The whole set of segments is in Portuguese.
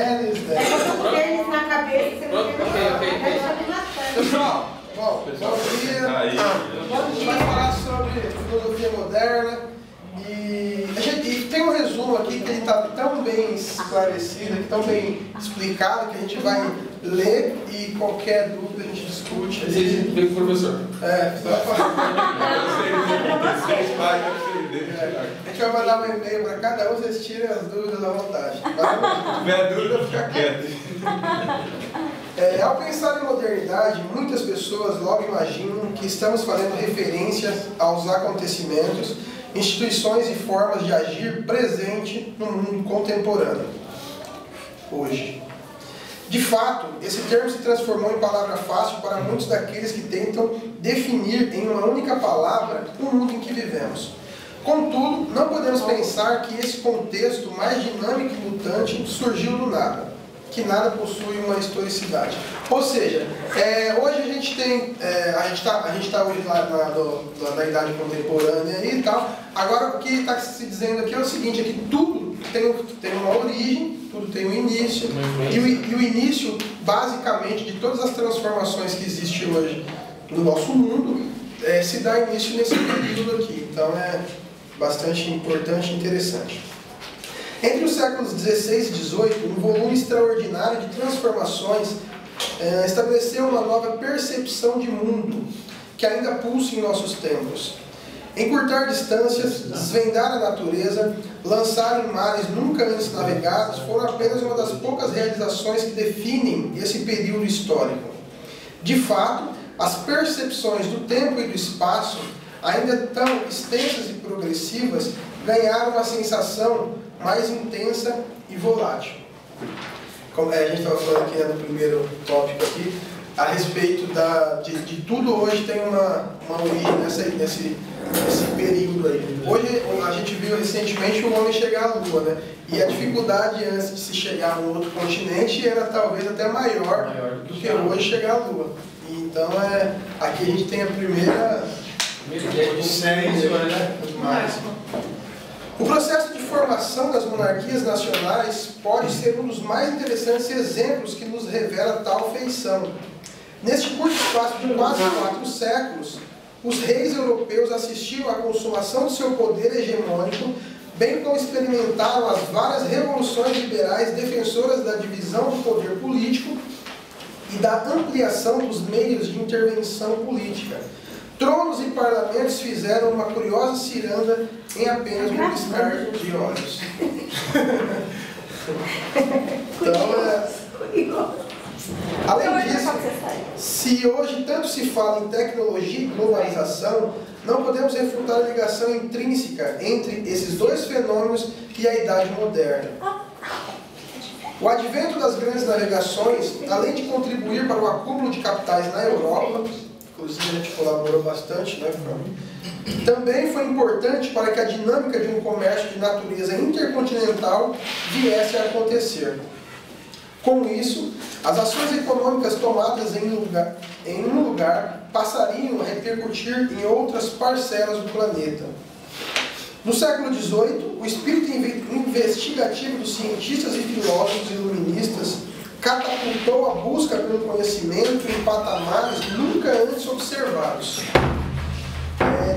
tênis, né? É com tênis na cabeça, você não tem Pessoal, bom dia. Vai falar sobre filosofia moderna e a gente tem um resumo aqui que ele está tão bem esclarecido, tão bem explicado que a gente vai ler e qualquer dúvida a gente discute. Você veio com o professor. A gente vai mandar um e-mail para cada um, vocês tirem as dúvidas à vontade. Se tiver dúvida, fica quieto. Ao pensar em modernidade, muitas pessoas logo imaginam que estamos fazendo referência aos acontecimentos, instituições e formas de agir presente no mundo contemporâneo, hoje. De fato, esse termo se transformou em palavra fácil para muitos daqueles que tentam definir em uma única palavra o mundo em que vivemos. Contudo, não podemos pensar que esse contexto mais dinâmico e mutante surgiu do nada, que nada possui uma historicidade. Ou seja, hoje a gente tem, a gente está hoje na idade contemporânea e tal. Agora o que está se dizendo aqui é o seguinte, é que tudo tem uma origem, tudo tem um início, e o início, basicamente, de todas as transformações que existem hoje no nosso mundo, se dá início nesse período aqui. Então é bastante importante e interessante. Entre os séculos XVI e XVIII, um volume extraordinário de transformações estabeleceu uma nova percepção de mundo, que ainda pulsa em nossos tempos. Encurtar distâncias, desvendar a natureza, lançar em mares nunca antes navegados, foram apenas uma das poucas realizações que definem esse período histórico. De fato, as percepções do tempo e do espaço, ainda tão extensas e progressivas, ganharam uma sensação mais intensa e volátil. Como a gente estava falando aqui no primeiro tópico aqui, a respeito de tudo hoje tem uma origem nesse período aí. Hoje a gente viu recentemente o homem chegar à Lua, né? E a dificuldade antes de se chegar no outro continente era talvez até maior do que hoje chegar à Lua. E então aqui a gente tem a primeira consciência, né? O processo de formação das monarquias nacionais pode ser um dos mais interessantes exemplos que nos revela tal feição. Neste curto espaço de quase 4 séculos, os reis europeus assistiram à consumação de seu poder hegemônico, bem como experimentaram as várias revoluções liberais defensoras da divisão do poder político e da ampliação dos meios de intervenção política. Tronos e parlamentos fizeram uma curiosa ciranda em apenas um piscar de olhos. Então, além disso, se hoje tanto se fala em tecnologia e globalização, não podemos refutar a ligação intrínseca entre esses dois fenômenos e a Idade Moderna. O advento das grandes navegações, além de contribuir para o acúmulo de capitais na Europa, inclusive a gente colaborou bastante, né, também foi importante para que a dinâmica de um comércio de natureza intercontinental viesse a acontecer. Com isso, as ações econômicas tomadas em um lugar passariam a repercutir em outras parcelas do planeta. No século XVIII, o espírito investigativo dos cientistas e filósofos iluministas catapultou a busca pelo conhecimento em patamares nunca antes observados.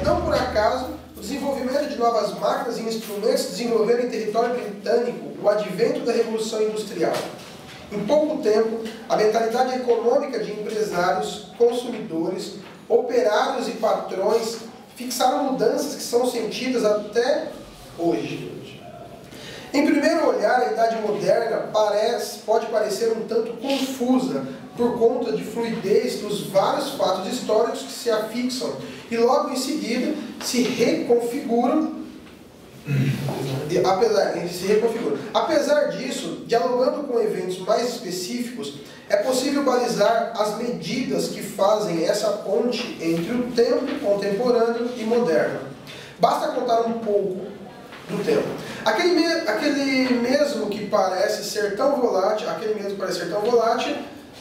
Não por acaso, o desenvolvimento de novas máquinas e instrumentos desenvolveram em território britânico o advento da Revolução Industrial. Em pouco tempo, a mentalidade econômica de empresários, consumidores, operários e patrões fixaram mudanças que são sentidas até hoje. Em primeiro olhar, a Idade Moderna pode parecer um tanto confusa por conta de fluidez dos vários fatos históricos que se afixam e logo em seguida se reconfiguram. Apesar disso, dialogando com eventos mais específicos, é possível balizar as medidas que fazem essa ponte entre o tempo contemporâneo e moderno. Basta contar um pouco do tempo. Aquele mesmo que parece ser tão volátil,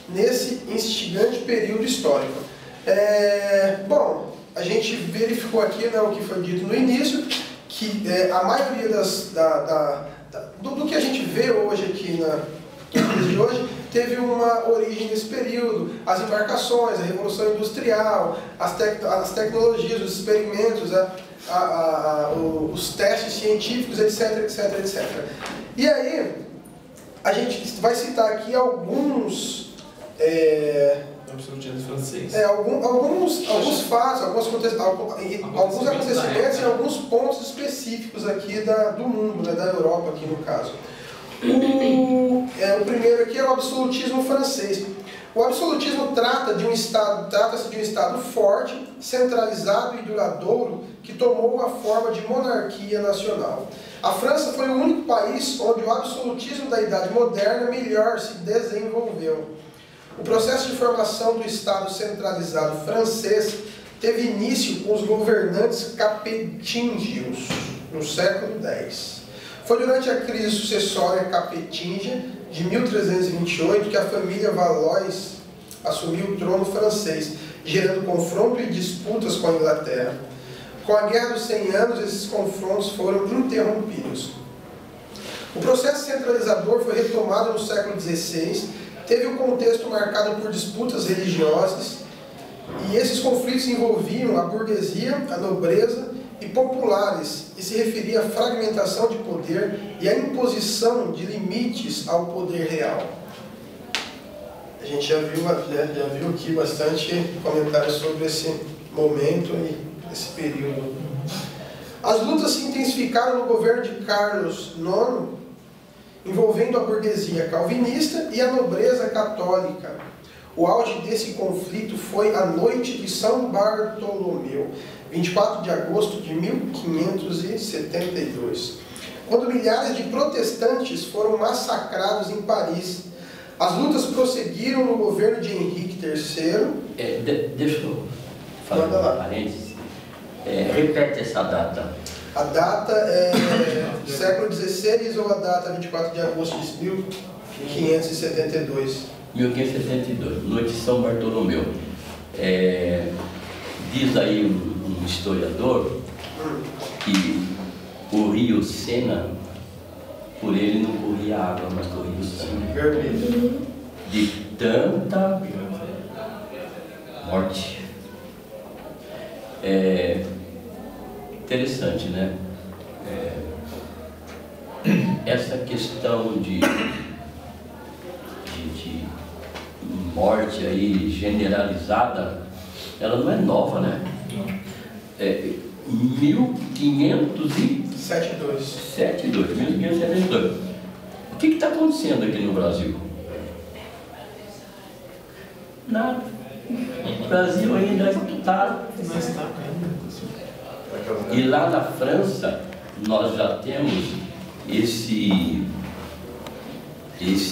nesse instigante período histórico. Bom, a gente verificou aqui, né, o que foi dito no início, que a maioria do que a gente vê hoje aqui nos dias de hoje, teve uma origem nesse período. As embarcações, a Revolução Industrial, as tecnologias, os experimentos, os testes científicos, etc, etc, etc. E aí, a gente vai citar aqui alguns... absolutismo francês. Alguns fatos, alguns acontecimentos e alguns pontos específicos aqui do mundo, né, da Europa aqui no caso. O primeiro aqui é o absolutismo francês. O absolutismo trata-se de um Estado forte, centralizado e duradouro que tomou a forma de monarquia nacional. A França foi o único país onde o absolutismo da Idade Moderna melhor se desenvolveu. O processo de formação do Estado centralizado francês teve início com os governantes capetingios, no século X. Foi durante a crise sucessória capetingia, de 1328, que a família Valois assumiu o trono francês, gerando confronto e disputas com a Inglaterra. Com a Guerra dos 100 Anos, esses confrontos foram interrompidos. O processo centralizador foi retomado no século XVI, teve um contexto marcado por disputas religiosas, e esses conflitos envolviam a burguesia, a nobreza e populares, e se referia à fragmentação de poder e à imposição de limites ao poder real. A gente já viu aqui bastante comentários sobre esse momento e esse período. As lutas se intensificaram no governo de Carlos IX, envolvendo a burguesia calvinista e a nobreza católica. O auge desse conflito foi a Noite de São Bartolomeu, 24 de agosto de 1572, quando milhares de protestantes foram massacrados em Paris. As lutas prosseguiram no governo de Henrique III. Deixa eu fazer um parênteses. Repete essa data. A data é século XVI ou a data 24 de agosto de 1572? 1572, Noite de São Bartolomeu. Diz aí um historiador que o rio Sena, por ele não corria água, mas corria o sangue. Vermelho. De tanta morte. Interessante, né? Essa questão de morte aí generalizada, ela não é nova, né? 1572. O que está acontecendo aqui no Brasil? Nada. O Brasil ainda está. E lá na França, nós já temos esse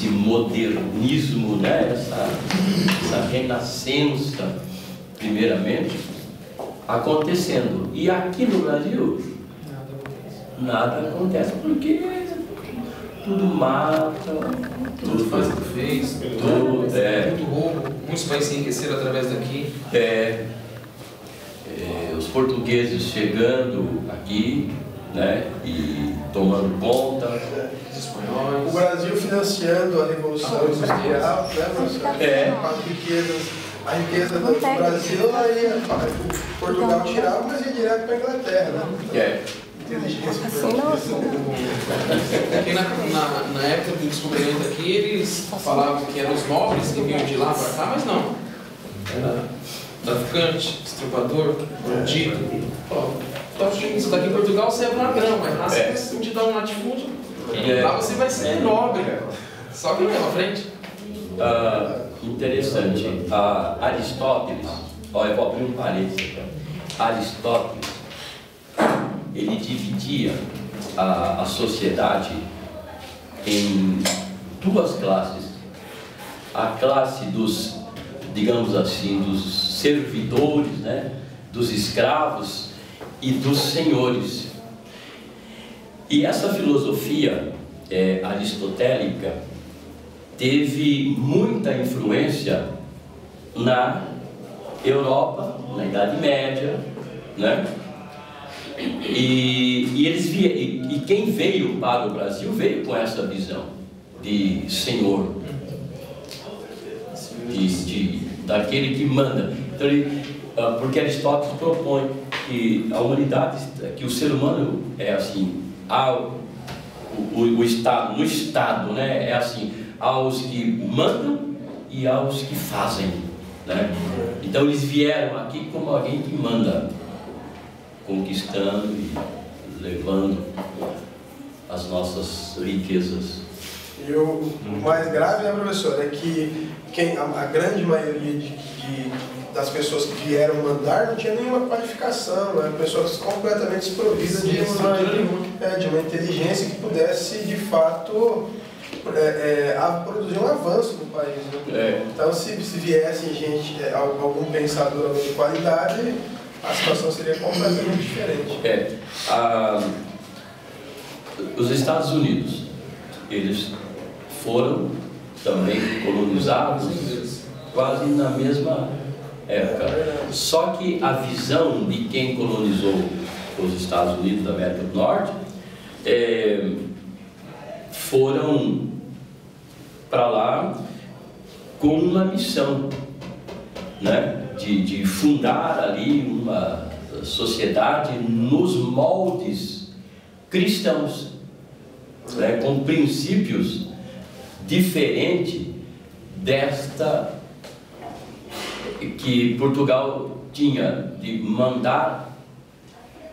modernismo, né? essa renascença, primeiramente, acontecendo. E aqui no Brasil, nada acontece, porque tudo mata, tudo faz o que fez, muito roubo, muitos países se enriqueceram através daqui. Os portugueses chegando aqui, né, e tomando conta. Os espanhóis. O Brasil financiando a Revolução Industrial, a riqueza do Brasil, aí Portugal tirava, mas ia direto para a Inglaterra, né? Porque na época do descobrimento aqui, eles falavam que eram os nobres que vinham de lá para cá, mas não. Era traficante, estrupador, bandido. Você está aqui em Portugal, você é ladrão, mas lá você vai te dar um latifúndio. Lá você vai ser nobre. Só que leva à frente. Interessante. Aristóteles, eu vou abrir um parênteses aqui. Aristóteles, ele dividia a sociedade em duas classes. A classe dos, digamos assim, dos servidores, né, dos escravos e dos senhores. E essa filosofia aristotélica teve muita influência na Europa, na Idade Média, né? E eles e quem veio para o Brasil veio com essa visão de senhor, daquele que manda. Então, porque Aristóteles propõe que a humanidade, que o ser humano é assim, o Estado, no Estado, né, é assim, há os que mandam e há os que fazem, né? Então eles vieram aqui como alguém que manda, conquistando e levando as nossas riquezas. E o mais grave, né, professor, é que a grande maioria das pessoas que vieram mandar não tinha nenhuma qualificação, né? Pessoas completamente desprovidas de uma inteligência que pudesse, de fato, produzir um avanço no país. Né? Então, se viesse algum pensador de qualidade, a situação seria completamente diferente. Os Estados Unidos, eles foram também colonizados quase na mesma época. Só que a visão de quem colonizou os Estados Unidos da América do Norte foram para lá com uma missão, né, de fundar ali uma sociedade nos moldes cristãos, né, com princípios diferentes desta que Portugal tinha, de mandar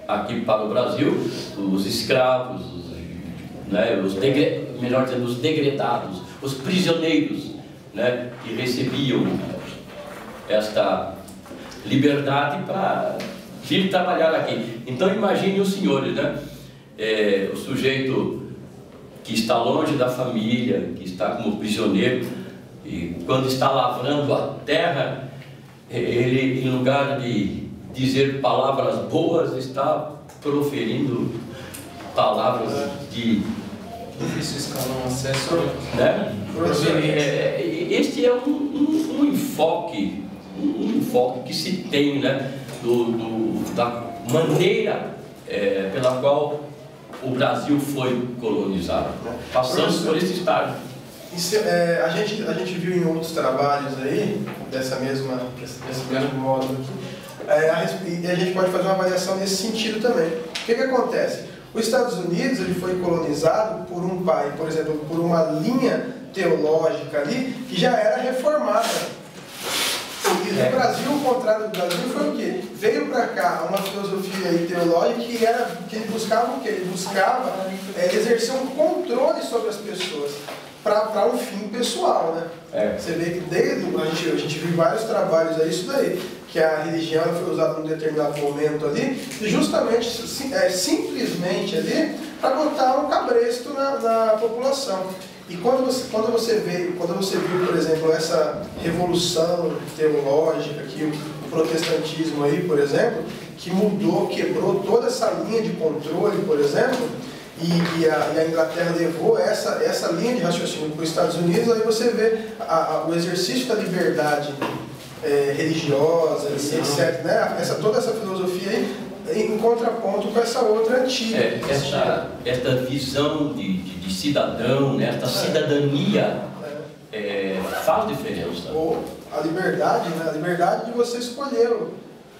aqui para o Brasil os escravos, né, melhor dizendo, os degredados, os prisioneiros, né, que recebiam esta liberdade para vir trabalhar aqui. Então imagine os senhores, né, o sujeito que está longe da família, que está como prisioneiro, e quando está lavrando a terra, ele, em lugar de dizer palavras boas, está proferindo palavras de difícil escalar um acesso, né? Este é um enfoque que se tem, né, da maneira pela qual o Brasil foi colonizado. Passamos por esse estágio. A gente viu em outros trabalhos aí, desse mesmo modo aqui, e a gente pode fazer uma avaliação nesse sentido também. O que acontece? Os Estados Unidos ele foi colonizado por um pai, por exemplo, por uma linha teológica ali que já era reformada. E no Brasil, o contrário do Brasil foi o quê? Veio para cá uma filosofia teológica que ele buscava o quê? Ele buscava exercer um controle sobre as pessoas para um fim pessoal, né? Você vê que a gente viu vários trabalhos aí, isso daí, que a religião foi usada num determinado momento ali, justamente, simplesmente ali, para botar um cabresto na população. E quando você viu, por exemplo, essa revolução teológica, que o protestantismo aí, por exemplo, que quebrou toda essa linha de controle, por exemplo, e a Inglaterra levou essa linha de raciocínio para os Estados Unidos, aí você vê o exercício da liberdade religiosa, etc., né? Toda essa filosofia aí, em contraponto com essa outra antiga. Esta visão de cidadão, né? Esta cidadania faz diferença. Ou a liberdade, né? A liberdade de você escolher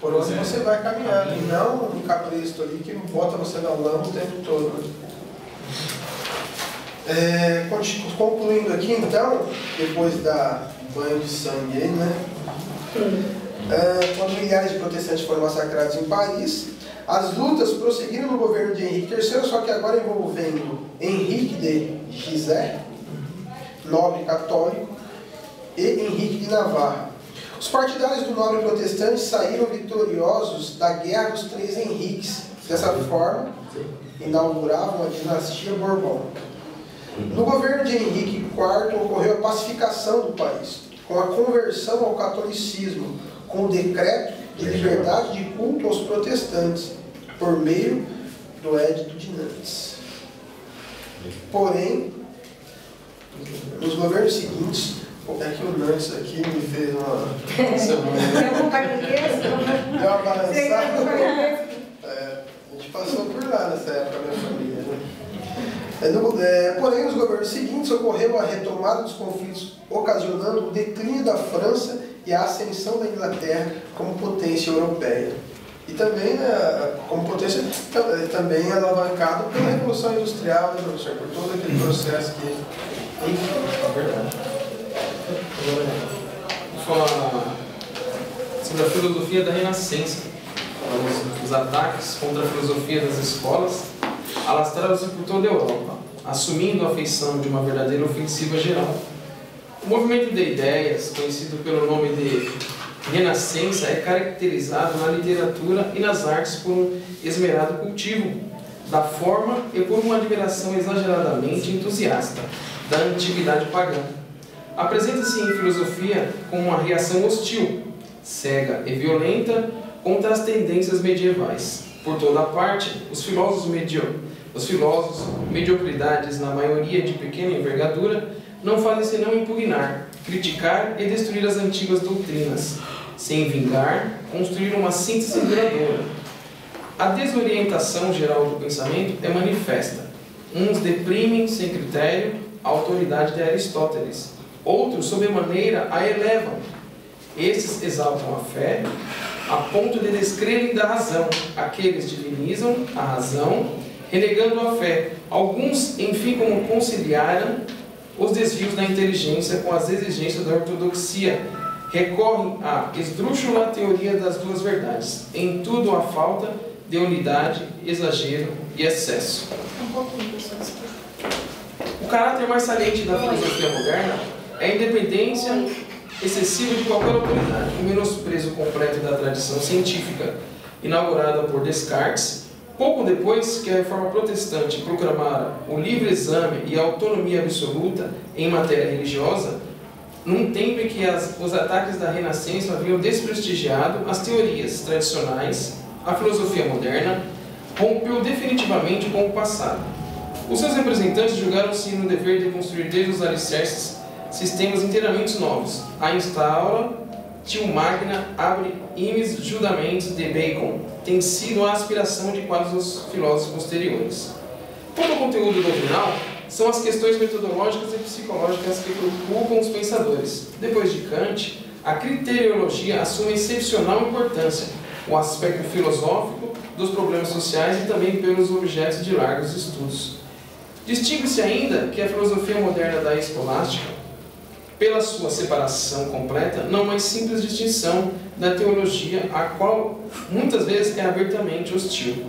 por onde você vai caminhar, e não um capricho ali que bota você na lama o tempo todo. Concluindo aqui então, depois da banho de sangue aí, né? Quando milhares de protestantes foram massacrados em Paris, as lutas prosseguiram no governo de Henrique III, só que agora envolvendo Henrique de Gisers, nobre católico, e Henrique de Navarra. Os partidários do nobre protestante saíram vitoriosos da Guerra dos Três Henriques. Dessa forma, inauguravam a dinastia Bourbon. No governo de Henrique IV ocorreu a pacificação do país, com a conversão ao catolicismo, com o decreto de liberdade de culto aos protestantes, por meio do Edito de Nantes. Porém, nos governos seguintes, aqui o Nantes aqui me fez uma... Deu uma balançada. A gente passou por lá nessa época, minha família, né? Porém, nos governos seguintes ocorreu a retomada dos conflitos, ocasionando o declínio da França e a ascensão da Inglaterra como potência europeia. E também, como potência, também alavancado pela Revolução Industrial, né, professor? Por todo aquele processo que... É verdade. Vou falar sobre a filosofia da Renascença. Os ataques contra a filosofia das escolas alastraram-se por toda a Europa, assumindo a feição de uma verdadeira ofensiva geral. O movimento de ideias, conhecido pelo nome de Renascença, é caracterizado na literatura e nas artes por um esmerado cultivo da forma e por uma admiração exageradamente entusiasta da antiguidade pagã. Apresenta-se em filosofia como uma reação hostil, cega e violenta contra as tendências medievais. Por toda parte, os filósofos mediocridades, na maioria de pequena envergadura, não fazem senão impugnar, criticar e destruir as antigas doutrinas, sem vingar, construir uma síntese duradoura. A desorientação geral do pensamento é manifesta. Uns deprimem sem critério a autoridade de Aristóteles, outros, sobremaneira, a elevam. Estes exaltam a fé, a ponto de descrerem da razão. Aqueles divinizam a razão, renegando a fé. Alguns, enfim, como conciliaram os desvios da inteligência com as exigências da ortodoxia, recorrem à esdrúxula teoria das duas verdades. Em tudo há falta de unidade, exagero e excesso. O caráter mais saliente da filosofia moderna é a independência excessiva de qualquer autoridade, o menosprezo completo da tradição científica inaugurada por Descartes, pouco depois que a reforma protestante proclamara o livre exame e a autonomia absoluta em matéria religiosa, num tempo em que os ataques da Renascença haviam desprestigiado as teorias tradicionais, a filosofia moderna rompeu definitivamente com o passado. Os seus representantes julgaram-se no dever de construir desde os alicerces sistemas inteiramente novos. A instaura, Tio Magna, abre imes judamente de Bacon, tem sido a aspiração de quase os filósofos posteriores. Quanto ao conteúdo doutrinal, são as questões metodológicas e psicológicas que preocupam os pensadores. Depois de Kant, a criteriologia assume excepcional importância, o aspecto filosófico dos problemas sociais e também pelos objetos de largos estudos. Distingue-se ainda que a filosofia moderna da escolástica, pela sua separação completa, não mais simples distinção da teologia, a qual muitas vezes é abertamente hostil,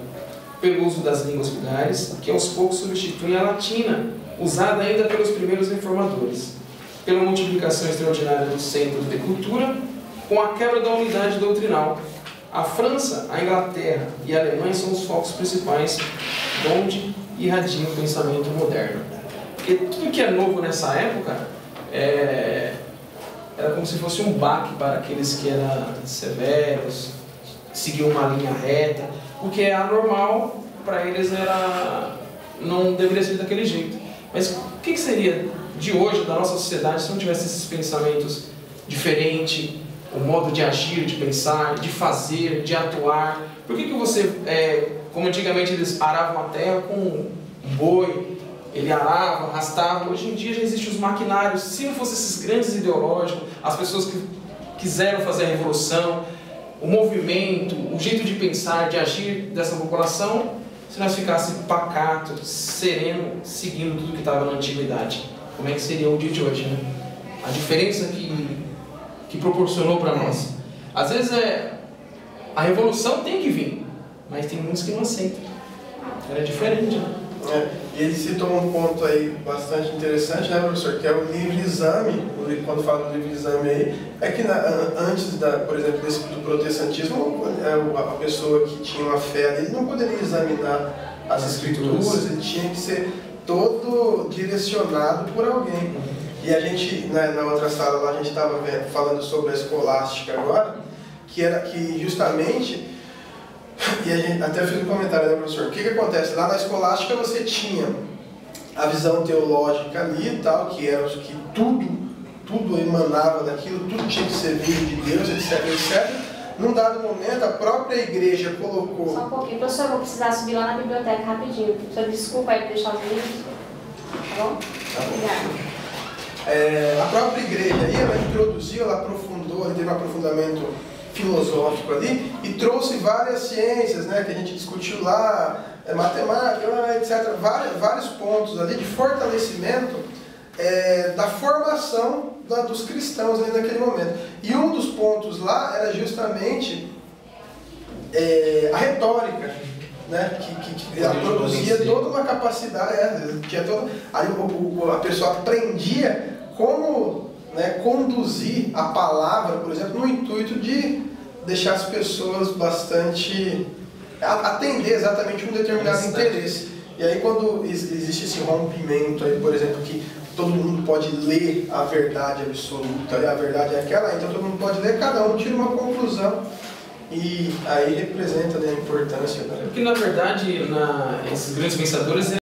pelo uso das línguas vulgares, que aos poucos substituem a latina, usada ainda pelos primeiros reformadores, pela multiplicação extraordinária dos centros de cultura, com a quebra da unidade doutrinal. A França, a Inglaterra e a Alemanha são os focos principais de onde irradia o pensamento moderno. Porque tudo que é novo nessa época era como se fosse um baque para aqueles que eram severos, seguiam uma linha reta. O que é anormal, para eles não deveria ser daquele jeito. Mas o que seria de hoje, da nossa sociedade, se não tivesse esses pensamentos diferentes, o modo de agir, de pensar, de fazer, de atuar? Por que você, como antigamente eles aravam a terra com um boi, ele arava, arrastava? Hoje em dia já existem os maquinários. Se não fossem esses grandes ideológicos, as pessoas que quiseram fazer a revolução, o movimento, o jeito de pensar, de agir dessa população, se nós ficássemos pacatos, sereno, seguindo tudo que estava na antiguidade, como é que seria o dia de hoje, né? A diferença que proporcionou para nós. Às vezes a revolução tem que vir, mas tem muitos que não aceitam. Era diferente, né? E ele citou um ponto aí bastante interessante, né, professor, que é o livre exame. Quando fala do livre exame aí, é que antes, por exemplo, do protestantismo, a pessoa que tinha uma fé ali não poderia examinar as escrituras, ele tinha que ser todo direcionado por alguém. E a gente, na outra sala lá, a gente estava falando sobre a escolástica agora, que justamente... E a gente até fez um comentário, né, professor? O que acontece? Lá na escolástica você tinha a visão teológica ali e tal, que era que tudo emanava daquilo, tudo tinha que ser vindo de Deus, etc, etc. Num dado momento, a própria igreja colocou... Só um pouquinho. Professor, eu vou precisar subir lá na biblioteca rapidinho. Professor, desculpa aí por deixar os livros. bom? Obrigada. A própria igreja aí, ela introduziu, ela aprofundou, ela teve um aprofundamento filosófico ali e trouxe várias ciências, né, que a gente discutiu lá, matemática, etc. Vários pontos ali de fortalecimento da formação dos cristãos ali naquele momento. E um dos pontos lá era justamente a retórica, né, que ela produzia toda uma capacidade, aí a pessoa aprendia como, né, conduzir a palavra, por exemplo, no intuito de deixar as pessoas bastante atender exatamente um determinado interesse. E aí quando existe esse rompimento aí, por exemplo, que todo mundo pode ler a verdade absoluta, a verdade é aquela, então todo mundo pode ler, cada um tira uma conclusão. E aí representa, né, a importância. Porque na verdade, esses grandes pensadores